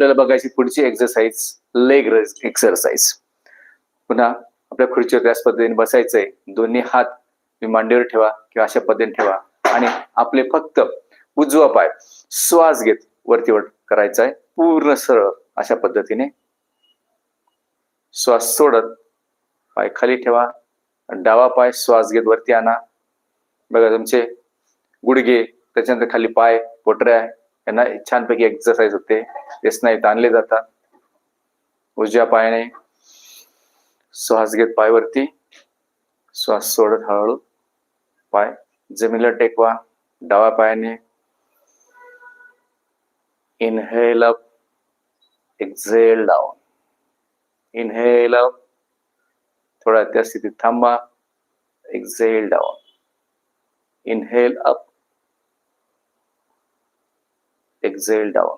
आपल्याला बघायची पुढची एक्सरसाइज, लेग एक्सरसाइज. पुन्हा आपल्या खुर्चीवर त्याच पद्धतीने बसायचंय. दोन्ही हात मांडीवर ठेवा किंवा अशा पद्धतीने ठेवा आणि आपले फक्त उजवा पाय श्वास घेत वरती वर करायचा आहे, पूर्ण सरळ अशा पद्धतीने. श्वास सोडत पाय खाली ठेवा. डावा पाय श्वास घेत वरती आणा. बघा तुमचे गुडघे, त्याच्यानंतर खाली पाय, पोटऱ्या यांना छानपैकी एक्सरसाइज होते. ते स्नायू ताणले जातात. उजव्या पायाने श्वास घेत पाय वरती, श्वास सोडत हळूहळू पाय जमिनीला टेकवा. डाव्या पायाने inhale up, exhale down. Inhale up, थोडा त्या स्थितीत थांबा. Exhale down. Inhale up, exhale down.